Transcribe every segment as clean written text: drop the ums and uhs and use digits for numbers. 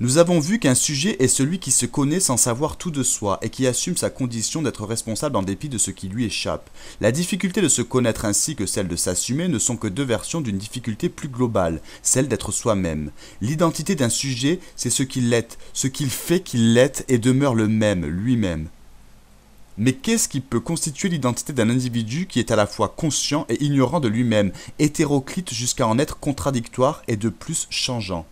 Nous avons vu qu'un sujet est celui qui se connaît sans savoir tout de soi et qui assume sa condition d'être responsable en dépit de ce qui lui échappe. La difficulté de se connaître ainsi que celle de s'assumer ne sont que deux versions d'une difficulté plus globale, celle d'être soi-même. L'identité d'un sujet, c'est ce qu'il est, ce qu'il fait qu'il l'est et demeure le même, lui-même. Mais qu'est-ce qui peut constituer l'identité d'un individu qui est à la fois conscient et ignorant de lui-même, hétéroclite jusqu'à en être contradictoire et de plus changeant?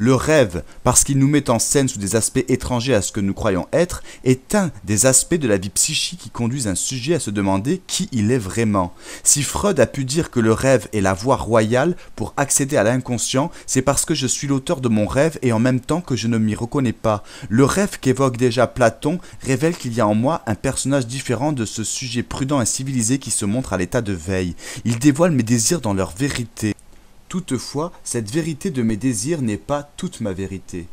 Le rêve, parce qu'il nous met en scène sous des aspects étrangers à ce que nous croyons être, est un des aspects de la vie psychique qui conduisent un sujet à se demander qui il est vraiment. Si Freud a pu dire que le rêve est la voie royale pour accéder à l'inconscient, c'est parce que je suis l'auteur de mon rêve et en même temps que je ne m'y reconnais pas. Le rêve qu'évoque déjà Platon révèle qu'il y a en moi un personnage différent de ce sujet prudent et civilisé qui se montre à l'état de veille. Il dévoile mes désirs dans leur vérité. Toutefois, cette vérité de mes désirs n'est pas toute ma vérité.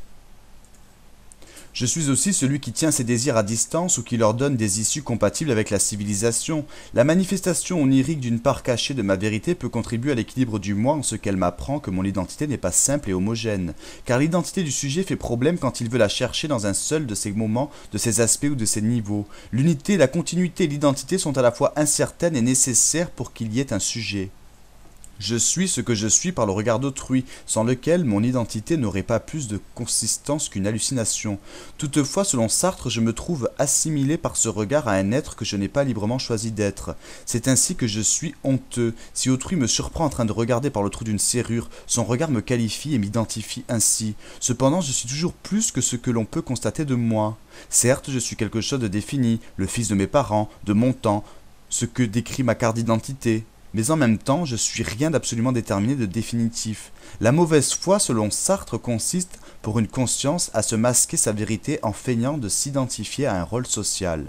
Je suis aussi celui qui tient ses désirs à distance ou qui leur donne des issues compatibles avec la civilisation. La manifestation onirique d'une part cachée de ma vérité peut contribuer à l'équilibre du moi en ce qu'elle m'apprend que mon identité n'est pas simple et homogène. Car l'identité du sujet fait problème quand il veut la chercher dans un seul de ses moments, de ses aspects ou de ses niveaux. L'unité, la continuité et l'identité sont à la fois incertaines et nécessaires pour qu'il y ait un sujet. Je suis ce que je suis par le regard d'autrui, sans lequel mon identité n'aurait pas plus de consistance qu'une hallucination. Toutefois, selon Sartre, je me trouve assimilé par ce regard à un être que je n'ai pas librement choisi d'être. C'est ainsi que je suis honteux. Si autrui me surprend en train de regarder par le trou d'une serrure, son regard me qualifie et m'identifie ainsi. Cependant, je suis toujours plus que ce que l'on peut constater de moi. Certes, je suis quelque chose de défini, le fils de mes parents, de mon temps, ce que décrit ma carte d'identité. Mais en même temps, je suis rien d'absolument déterminé de définitif. La mauvaise foi, selon Sartre, consiste, pour une conscience, à se masquer sa vérité en feignant de s'identifier à un rôle social.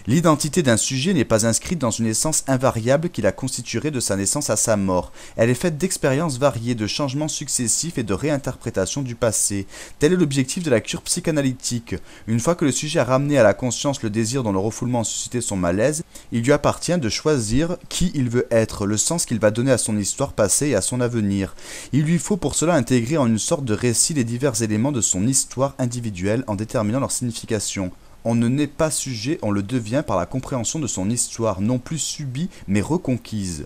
L'identité d'un sujet n'est pas inscrite dans une essence invariable qui la constituerait de sa naissance à sa mort. Elle est faite d'expériences variées, de changements successifs et de réinterprétations du passé. Tel est l'objectif de la cure psychanalytique. Une fois que le sujet a ramené à la conscience le désir dont le refoulement a suscité son malaise, il lui appartient de choisir qui il veut être, le sens qu'il va donner à son histoire passée et à son avenir. Il lui faut pour cela intégrer en une sorte de récit les divers éléments de son histoire individuelle en déterminant leur signification. On ne naît pas sujet, on le devient par la compréhension de son histoire, non plus subie, mais reconquise.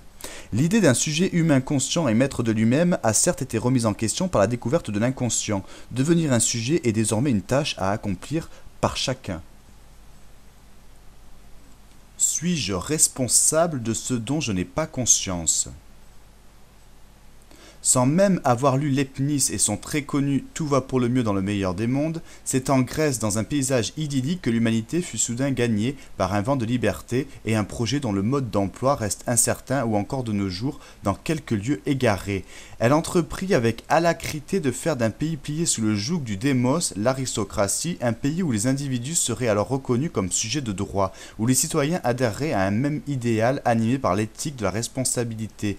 L'idée d'un sujet humain conscient et maître de lui-même a certes été remise en question par la découverte de l'inconscient. Devenir un sujet est désormais une tâche à accomplir par chacun. Suis-je responsable de ce dont je n'ai pas conscience ? Sans même avoir lu Leibniz et son très connu « Tout va pour le mieux dans le meilleur des mondes », c'est en Grèce, dans un paysage idyllique, que l'humanité fut soudain gagnée par un vent de liberté et un projet dont le mode d'emploi reste incertain ou encore de nos jours dans quelques lieux égarés. Elle entreprit avec alacrité de faire d'un pays plié sous le joug du démos, l'aristocratie, un pays où les individus seraient alors reconnus comme sujets de droit, où les citoyens adhéreraient à un même idéal animé par l'éthique de la responsabilité.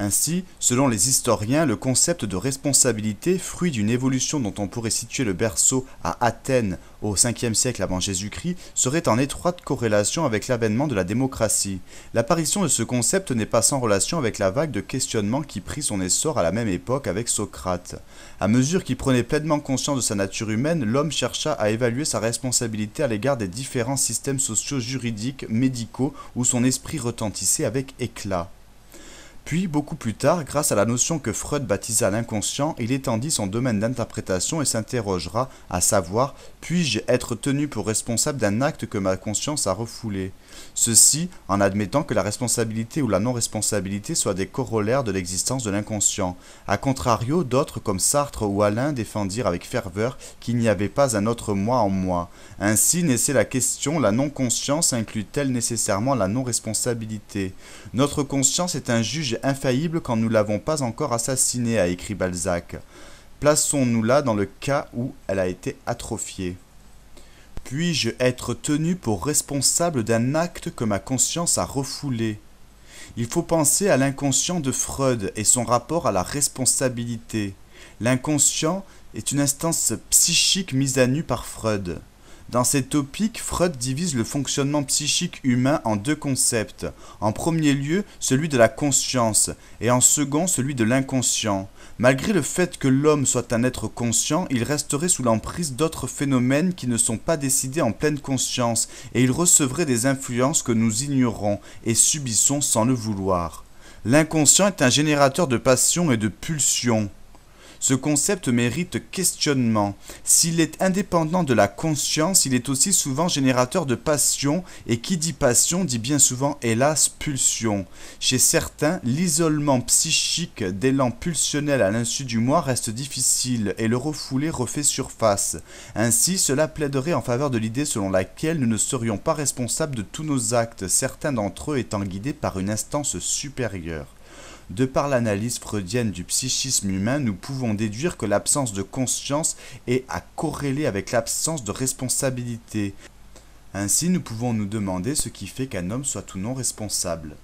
Ainsi, selon les historiens, le concept de responsabilité, fruit d'une évolution dont on pourrait situer le berceau à Athènes au 5e siècle avant Jésus-Christ, serait en étroite corrélation avec l'avènement de la démocratie. L'apparition de ce concept n'est pas sans relation avec la vague de questionnement qui prit son essor à la même époque avec Socrate. À mesure qu'il prenait pleinement conscience de sa nature humaine, l'homme chercha à évaluer sa responsabilité à l'égard des différents systèmes sociaux, juridiques, médicaux, où son esprit retentissait avec éclat. Puis, beaucoup plus tard, grâce à la notion que Freud baptisa l'inconscient, il étendit son domaine d'interprétation et s'interrogera, à savoir, puis-je être tenu pour responsable d'un acte que ma conscience a refoulé? Ceci en admettant que la responsabilité ou la non-responsabilité soient des corollaires de l'existence de l'inconscient. A contrario, d'autres comme Sartre ou Alain défendirent avec ferveur qu'il n'y avait pas un autre moi en moi. Ainsi naissait la question, la non-conscience inclut-elle nécessairement la non-responsabilité? Notre conscience est un juge infaillible quand nous ne l'avons pas encore assassinée, a écrit Balzac. Plaçons-nous-la dans le cas où elle a été atrophiée. Puis-je être tenu pour responsable d'un acte que ma conscience a refoulé? Il faut penser à l'inconscient de Freud et son rapport à la responsabilité. L'inconscient est une instance psychique mise à nu par Freud. Dans ces topiques, Freud divise le fonctionnement psychique humain en deux concepts. En premier lieu, celui de la conscience, et en second, celui de l'inconscient. Malgré le fait que l'homme soit un être conscient, il resterait sous l'emprise d'autres phénomènes qui ne sont pas décidés en pleine conscience, et il recevrait des influences que nous ignorons et subissons sans le vouloir. L'inconscient est un générateur de passions et de pulsions. Ce concept mérite questionnement. S'il est indépendant de la conscience, il est aussi souvent générateur de passion, et qui dit passion dit bien souvent, hélas, pulsion. Chez certains, l'isolement psychique d'élan pulsionnel à l'insu du moi reste difficile, et le refoulé refait surface. Ainsi, cela plaiderait en faveur de l'idée selon laquelle nous ne serions pas responsables de tous nos actes, certains d'entre eux étant guidés par une instance supérieure. De par l'analyse freudienne du psychisme humain, nous pouvons déduire que l'absence de conscience est à corréler avec l'absence de responsabilité. Ainsi, nous pouvons nous demander ce qui fait qu'un homme soit ou non responsable.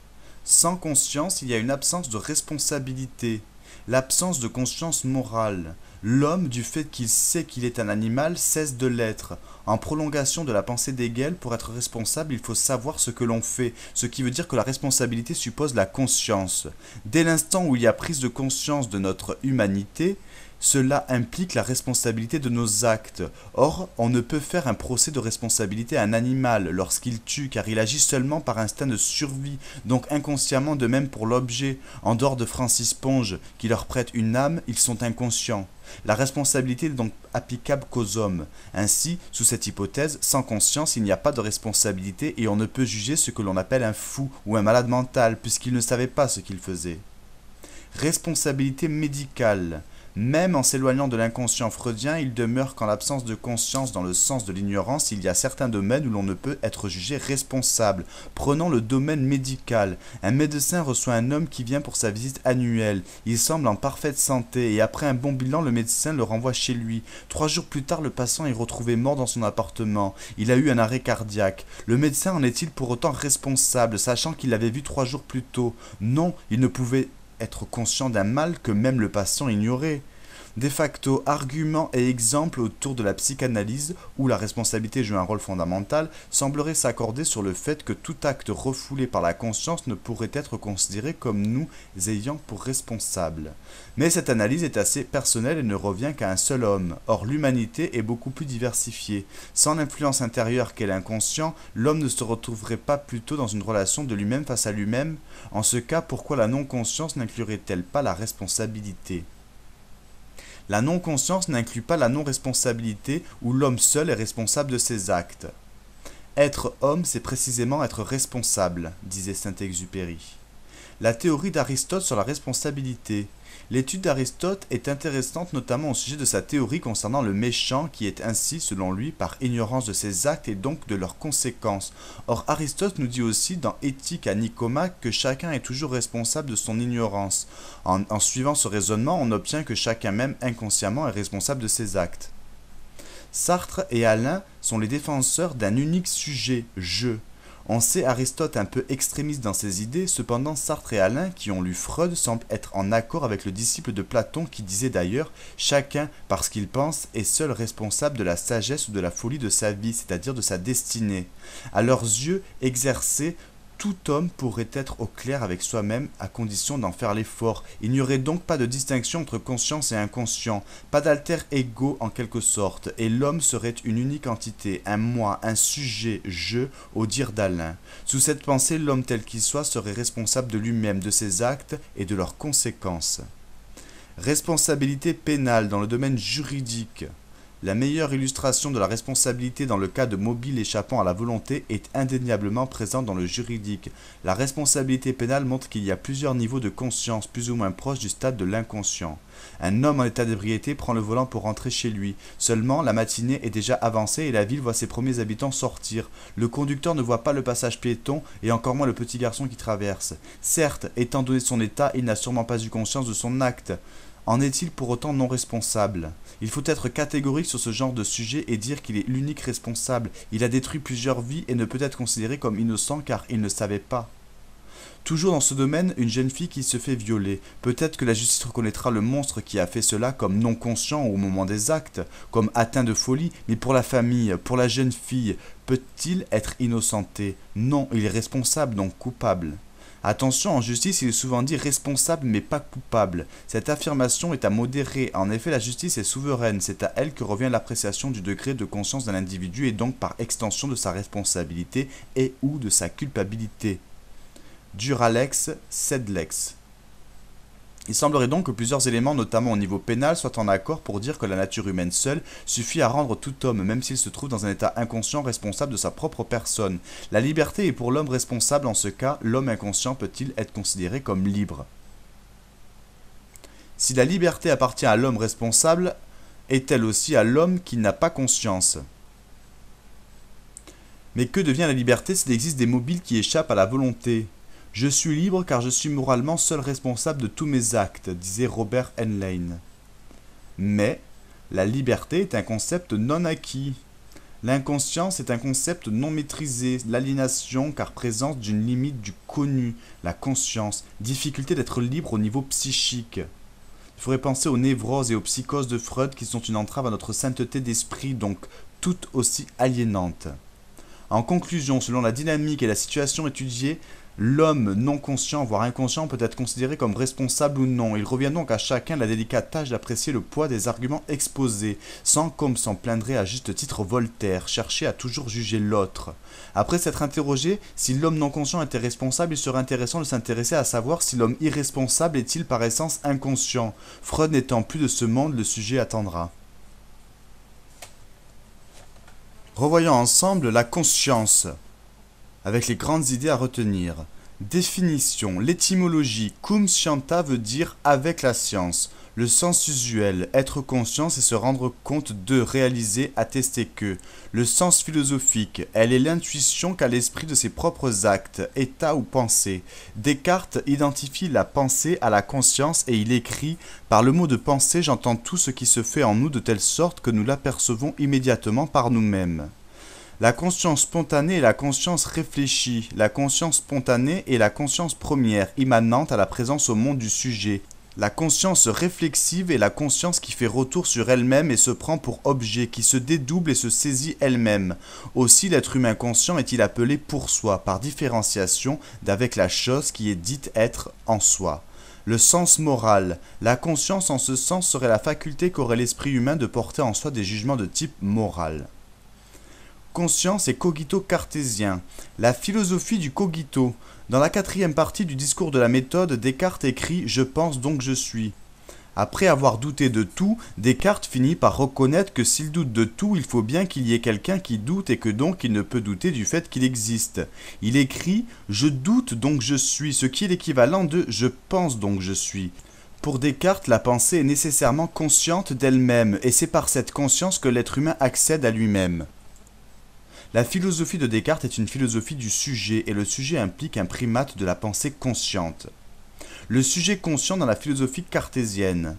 Sans conscience, il y a une absence de responsabilité, l'absence de conscience morale. L'homme, du fait qu'il sait qu'il est un animal, cesse de l'être. En prolongation de la pensée d'Hegel, pour être responsable, il faut savoir ce que l'on fait, ce qui veut dire que la responsabilité suppose la conscience. Dès l'instant où il y a prise de conscience de notre humanité, cela implique la responsabilité de nos actes. Or, on ne peut faire un procès de responsabilité à un animal lorsqu'il tue, car il agit seulement par instinct de survie, donc inconsciemment. De même pour l'objet. En dehors de Francis Ponge, qui leur prête une âme, ils sont inconscients. La responsabilité n'est donc applicable qu'aux hommes. Ainsi, sous cette hypothèse, sans conscience, il n'y a pas de responsabilité et on ne peut juger ce que l'on appelle un fou ou un malade mental, puisqu'il ne savait pas ce qu'il faisait. Responsabilité médicale. Même en s'éloignant de l'inconscient freudien, il demeure qu'en l'absence de conscience dans le sens de l'ignorance, il y a certains domaines où l'on ne peut être jugé responsable. Prenons le domaine médical. Un médecin reçoit un homme qui vient pour sa visite annuelle. Il semble en parfaite santé et après un bon bilan, le médecin le renvoie chez lui. 3 jours plus tard, le patient est retrouvé mort dans son appartement. Il a eu un arrêt cardiaque. Le médecin en est-il pour autant responsable, sachant qu'il l'avait vu 3 jours plus tôt? Non, il ne pouvait être conscient d'un mal que même le patient ignorait. De facto, arguments et exemples autour de la psychanalyse, où la responsabilité joue un rôle fondamental, sembleraient s'accorder sur le fait que tout acte refoulé par la conscience ne pourrait être considéré comme nous ayant pour responsable. Mais cette analyse est assez personnelle et ne revient qu'à un seul homme. Or, l'humanité est beaucoup plus diversifiée. Sans l'influence intérieure qu'est l'inconscient, l'homme ne se retrouverait pas plutôt dans une relation de lui-même face à lui-même. En ce cas, pourquoi la non-conscience n'inclurait-elle pas la responsabilité ? La non-conscience n'inclut pas la non-responsabilité où l'homme seul est responsable de ses actes. Être homme, c'est précisément être responsable, disait Saint-Exupéry. La théorie d'Aristote sur la responsabilité. L'étude d'Aristote est intéressante notamment au sujet de sa théorie concernant le méchant qui est ainsi, selon lui, par ignorance de ses actes et donc de leurs conséquences. Or, Aristote nous dit aussi dans Éthique à Nicomaque que chacun est toujours responsable de son ignorance. En suivant ce raisonnement, on obtient que chacun même inconsciemment est responsable de ses actes. Sartre et Alain sont les défenseurs d'un unique sujet, je. On sait Aristote un peu extrémiste dans ses idées, cependant Sartre et Alain, qui ont lu Freud, semblent être en accord avec le disciple de Platon qui disait d'ailleurs « Chacun, parce qu'il pense, est seul responsable de la sagesse ou de la folie de sa vie, c'est-à-dire de sa destinée. » À leurs yeux, exercer, tout homme pourrait être au clair avec soi-même à condition d'en faire l'effort. Il n'y aurait donc pas de distinction entre conscience et inconscient, pas d'alter ego en quelque sorte, et l'homme serait une unique entité, un moi, un sujet, je, au dire d'Alain. Sous cette pensée, l'homme tel qu'il soit serait responsable de lui-même, de ses actes et de leurs conséquences. Responsabilité pénale dans le domaine juridique. La meilleure illustration de la responsabilité dans le cas de mobiles échappant à la volonté est indéniablement présente dans le juridique. La responsabilité pénale montre qu'il y a plusieurs niveaux de conscience plus ou moins proches du stade de l'inconscient. Un homme en état d'ébriété prend le volant pour rentrer chez lui. Seulement, la matinée est déjà avancée et la ville voit ses premiers habitants sortir. Le conducteur ne voit pas le passage piéton et encore moins le petit garçon qui traverse. Certes, étant donné son état, il n'a sûrement pas eu conscience de son acte. En est-il pour autant non responsable? Il faut être catégorique sur ce genre de sujet et dire qu'il est l'unique responsable. Il a détruit plusieurs vies et ne peut être considéré comme innocent car il ne savait pas. Toujours dans ce domaine, une jeune fille qui se fait violer. Peut-être que la justice reconnaîtra le monstre qui a fait cela comme non conscient au moment des actes, comme atteint de folie, mais pour la famille, pour la jeune fille, peut-il être innocenté? Non, il est responsable, donc coupable. Attention, en justice, il est souvent dit responsable mais pas coupable. Cette affirmation est à modérer. En effet, la justice est souveraine. C'est à elle que revient l'appréciation du degré de conscience d'un individu et donc par extension de sa responsabilité et ou de sa culpabilité. Duralex, sed lex. Il semblerait donc que plusieurs éléments, notamment au niveau pénal, soient en accord pour dire que la nature humaine seule suffit à rendre tout homme, même s'il se trouve dans un état inconscient, responsable de sa propre personne. La liberté est pour l'homme responsable. En ce cas, l'homme inconscient peut-il être considéré comme libre? Si la liberté appartient à l'homme responsable, est-elle aussi à l'homme qui n'a pas conscience? Mais que devient la liberté s'il existe des mobiles qui échappent à la volonté? Je suis libre car je suis moralement seul responsable de tous mes actes, disait Robert Heinlein. Mais la liberté est un concept non acquis. L'inconscience est un concept non maîtrisé, l'aliénation car présence d'une limite du connu, la conscience, difficulté d'être libre au niveau psychique. Il faudrait penser aux névroses et aux psychoses de Freud qui sont une entrave à notre sainteté d'esprit, donc toutes aussi aliénantes. En conclusion, selon la dynamique et la situation étudiée, l'homme non conscient, voire inconscient, peut être considéré comme responsable ou non. Il revient donc à chacun la délicate tâche d'apprécier le poids des arguments exposés, sans, comme s'en plaindrait à juste titre Voltaire, chercher à toujours juger l'autre. Après s'être interrogé si l'homme non conscient était responsable, il serait intéressant de s'intéresser à savoir si l'homme irresponsable est-il par essence inconscient. Freud n'étant plus de ce monde, le sujet attendra. Revoyons ensemble la conscience, avec les grandes idées à retenir. Définition. L'étymologie cum scienta veut dire avec la science. Le sens usuel, être conscient, c'est se rendre compte de, réaliser, attester que. Le sens philosophique, elle est l'intuition qu'a l'esprit de ses propres actes, états ou pensées. Descartes identifie la pensée à la conscience et il écrit « Par le mot de pensée, j'entends tout ce qui se fait en nous de telle sorte que nous l'apercevons immédiatement par nous-mêmes. » La conscience spontanée et la conscience réfléchie. La conscience spontanée est la conscience première, immanente à la présence au monde du sujet. La conscience réflexive est la conscience qui fait retour sur elle-même et se prend pour objet, qui se dédouble et se saisit elle-même. Aussi l'être humain conscient est-il appelé pour soi, par différenciation d'avec la chose qui est dite être en soi. Le sens moral. La conscience en ce sens serait la faculté qu'aurait l'esprit humain de porter en soi des jugements de type moral. Conscience et cogito cartésien. La philosophie du cogito. Dans la 4e partie du discours de la méthode, Descartes écrit « Je pense donc je suis ». Après avoir douté de tout, Descartes finit par reconnaître que s'il doute de tout, il faut bien qu'il y ait quelqu'un qui doute et que donc il ne peut douter du fait qu'il existe. Il écrit « Je doute donc je suis », ce qui est l'équivalent de « Je pense donc je suis ». Pour Descartes, la pensée est nécessairement consciente d'elle-même, et c'est par cette conscience que l'être humain accède à lui-même. La philosophie de Descartes est une philosophie du sujet, et le sujet implique un primate de la pensée consciente. Le sujet conscient dans la philosophie cartésienne.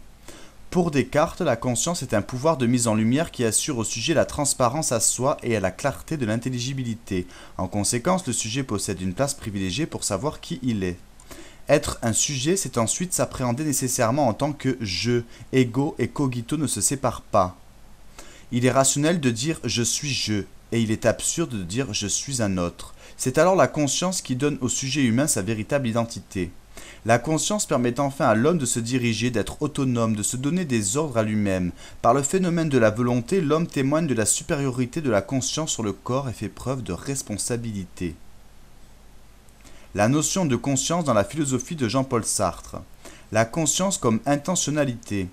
Pour Descartes, la conscience est un pouvoir de mise en lumière qui assure au sujet la transparence à soi et à la clarté de l'intelligibilité. En conséquence, le sujet possède une place privilégiée pour savoir qui il est. Être un sujet, c'est ensuite s'appréhender nécessairement en tant que « je ». Ego et cogito ne se séparent pas. Il est rationnel de dire « je suis je ». Et il est absurde de dire « je suis un autre ». C'est alors la conscience qui donne au sujet humain sa véritable identité. La conscience permet enfin à l'homme de se diriger, d'être autonome, de se donner des ordres à lui-même. Par le phénomène de la volonté, l'homme témoigne de la supériorité de la conscience sur le corps et fait preuve de responsabilité. La notion de conscience dans la philosophie de Jean-Paul Sartre. La conscience comme intentionnalité.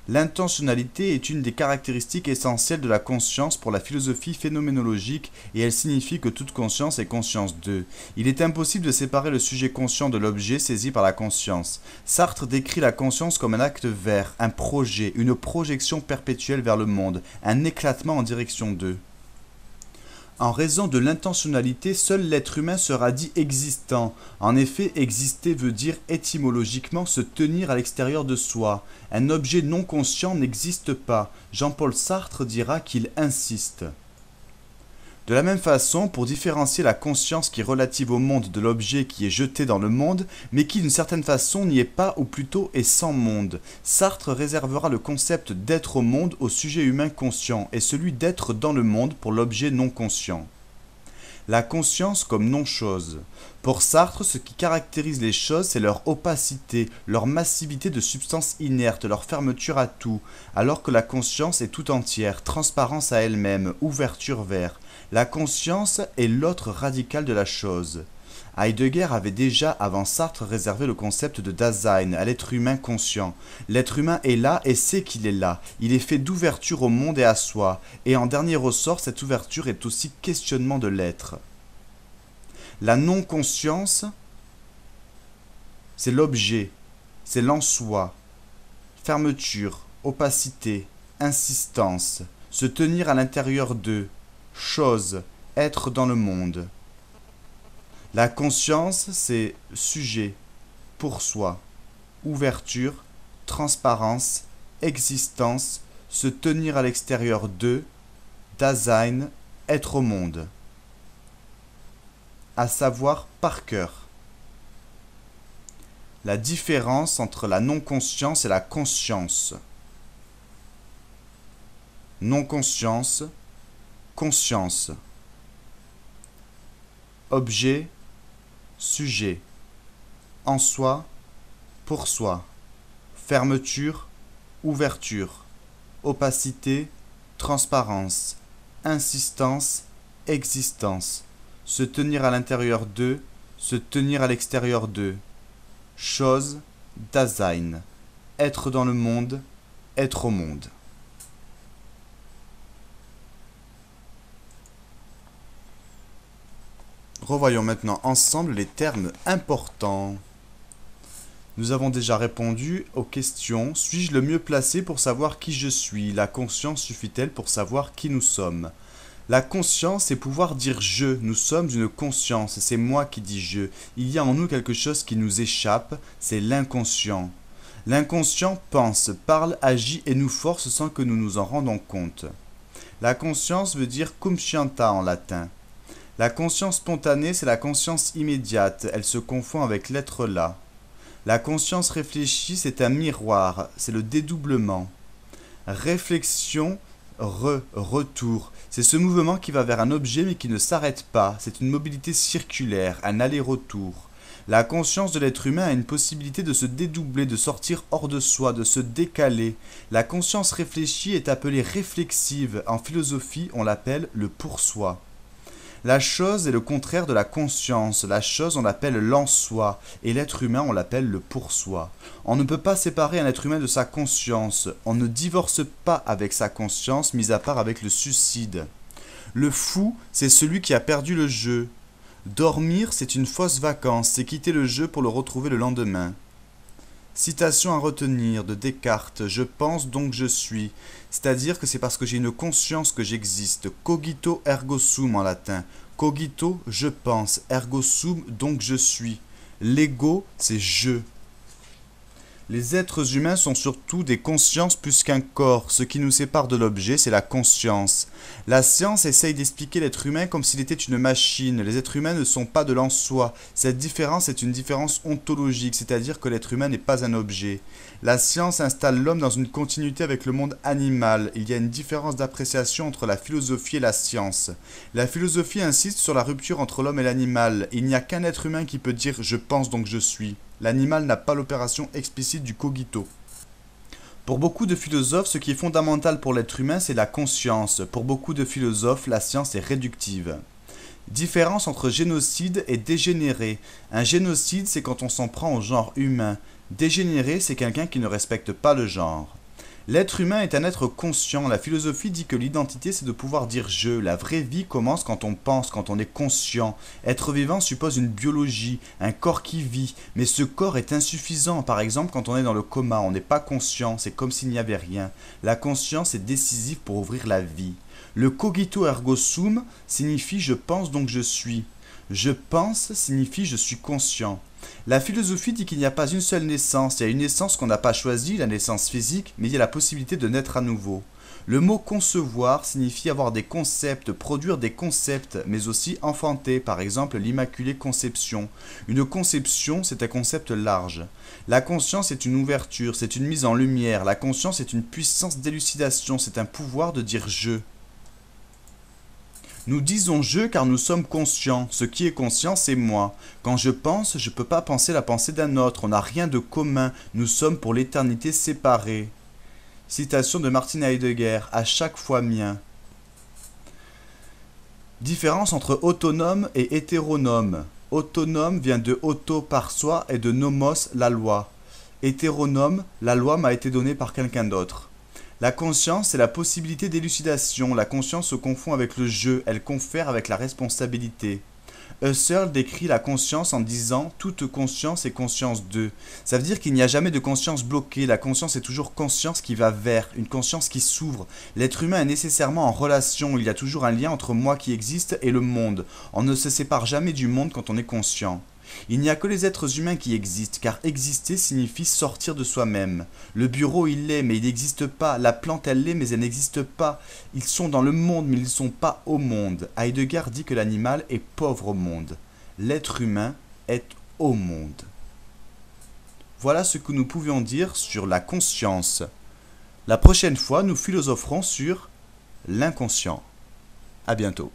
L'intentionnalité est une des caractéristiques essentielles de la conscience pour la philosophie phénoménologique et elle signifie que toute conscience est conscience d'eux. Il est impossible de séparer le sujet conscient de l'objet saisi par la conscience. Sartre décrit la conscience comme un acte vert, un projet, une projection perpétuelle vers le monde, un éclatement en direction d'eux. En raison de l'intentionnalité, seul l'être humain sera dit existant. En effet, exister veut dire étymologiquement se tenir à l'extérieur de soi. Un objet non conscient n'existe pas. Jean-Paul Sartre dira qu'il insiste. De la même façon, pour différencier la conscience qui est relative au monde de l'objet qui est jeté dans le monde, mais qui d'une certaine façon n'y est pas ou plutôt est sans monde, Sartre réservera le concept d'être au monde au sujet humain conscient et celui d'être dans le monde pour l'objet non conscient. La conscience comme non-chose. Pour Sartre, ce qui caractérise les choses, c'est leur opacité, leur massivité de substance inerte, leur fermeture à tout, alors que la conscience est tout entière, transparence à elle-même, ouverture vers. La conscience est l'autre radical de la chose. Heidegger avait déjà, avant Sartre, réservé le concept de Dasein à l'être humain conscient. L'être humain est là et sait qu'il est là. Il est fait d'ouverture au monde et à soi. Et en dernier ressort, cette ouverture est aussi questionnement de l'être. La non-conscience, c'est l'objet, c'est l'en-soi. Fermeture, opacité, insistance, se tenir à l'intérieur d'eux, chose, être dans le monde. La conscience, c'est sujet, pour soi, ouverture, transparence, existence, se tenir à l'extérieur d'eux, Dasein, être au monde. À savoir par cœur. La différence entre la non-conscience et la conscience. Non-conscience, conscience. Objet, sujet, en soi, pour soi, fermeture, ouverture, opacité, transparence, insistance, existence, se tenir à l'intérieur d'eux, se tenir à l'extérieur d'eux, chose, Dasein, être dans le monde, être au monde. Revoyons maintenant ensemble les termes importants. Nous avons déjà répondu aux questions. Suis-je le mieux placé pour savoir qui je suis? La conscience suffit-elle pour savoir qui nous sommes? La conscience, c'est pouvoir dire je. Nous sommes une conscience. C'est moi qui dis je. Il y a en nous quelque chose qui nous échappe. C'est l'inconscient. L'inconscient pense, parle, agit et nous force sans que nous nous en rendons compte. La conscience veut dire conscienta en latin. La conscience spontanée, c'est la conscience immédiate, elle se confond avec l'être là. La conscience réfléchie, c'est un miroir, c'est le dédoublement. Réflexion, retour, c'est ce mouvement qui va vers un objet mais qui ne s'arrête pas, c'est une mobilité circulaire, un aller-retour. La conscience de l'être humain a une possibilité de se dédoubler, de sortir hors de soi, de se décaler. La conscience réfléchie est appelée réflexive, en philosophie on l'appelle le pour-soi. La chose est le contraire de la conscience. La chose, on l'appelle l'en-soi, et l'être humain, on l'appelle le pour-soi. On ne peut pas séparer un être humain de sa conscience. On ne divorce pas avec sa conscience, mis à part avec le suicide. Le fou, c'est celui qui a perdu le jeu. Dormir, c'est une fausse vacance, c'est quitter le jeu pour le retrouver le lendemain. Citation à retenir de Descartes, je pense donc je suis, c'est-à-dire que c'est parce que j'ai une conscience que j'existe, cogito ergo sum en latin, cogito je pense, ergo sum donc je suis, l'ego c'est je. Les êtres humains sont surtout des consciences plus qu'un corps. Ce qui nous sépare de l'objet, c'est la conscience. La science essaye d'expliquer l'être humain comme s'il était une machine. Les êtres humains ne sont pas de l'en-soi. Cette différence est une différence ontologique, c'est-à-dire que l'être humain n'est pas un objet. La science installe l'homme dans une continuité avec le monde animal. Il y a une différence d'appréciation entre la philosophie et la science. La philosophie insiste sur la rupture entre l'homme et l'animal. Il n'y a qu'un être humain qui peut dire « je pense donc je suis ». L'animal n'a pas l'opération explicite du cogito. Pour beaucoup de philosophes, ce qui est fondamental pour l'être humain, c'est la conscience. Pour beaucoup de philosophes, la science est réductive. Différence entre génocide et dégénéré. Un génocide, c'est quand on s'en prend au genre humain. Dégénéré, c'est quelqu'un qui ne respecte pas le genre. L'être humain est un être conscient. La philosophie dit que l'identité, c'est de pouvoir dire « je ». La vraie vie commence quand on pense, quand on est conscient. Être vivant suppose une biologie, un corps qui vit. Mais ce corps est insuffisant. Par exemple, quand on est dans le coma, on n'est pas conscient. C'est comme s'il n'y avait rien. La conscience est décisive pour ouvrir la vie. Le cogito ergo sum signifie « je pense donc je suis ». Je pense signifie « je suis conscient ». La philosophie dit qu'il n'y a pas une seule naissance, il y a une naissance qu'on n'a pas choisie, la naissance physique, mais il y a la possibilité de naître à nouveau. Le mot concevoir signifie avoir des concepts, produire des concepts, mais aussi enfanter, par exemple l'Immaculée Conception. Une conception, c'est un concept large. La conscience est une ouverture, c'est une mise en lumière. La conscience est une puissance d'élucidation, c'est un pouvoir de dire je. Nous disons je car nous sommes conscients. Ce qui est conscient, c'est moi. Quand je pense, je ne peux pas penser la pensée d'un autre. On n'a rien de commun. Nous sommes pour l'éternité séparés. Citation de Martin Heidegger, à chaque fois mien. Différence entre autonome et hétéronome. Autonome vient de auto par soi et de nomos, la loi. Hétéronome, la loi m'a été donnée par quelqu'un d'autre. La conscience, c'est la possibilité d'élucidation. La conscience se confond avec le je, elle confère avec la responsabilité. Husserl décrit la conscience en disant « toute conscience est conscience de ». Ça veut dire qu'il n'y a jamais de conscience bloquée. La conscience est toujours conscience qui va vers, une conscience qui s'ouvre. L'être humain est nécessairement en relation. Il y a toujours un lien entre moi qui existe et le monde. On ne se sépare jamais du monde quand on est conscient. Il n'y a que les êtres humains qui existent, car exister signifie sortir de soi-même. Le bureau, il l'est, mais il n'existe pas. La plante, elle l'est, mais elle n'existe pas. Ils sont dans le monde, mais ils ne sont pas au monde. Heidegger dit que l'animal est pauvre au monde. L'être humain est au monde. Voilà ce que nous pouvions dire sur la conscience. La prochaine fois, nous philosopherons sur l'inconscient. À bientôt.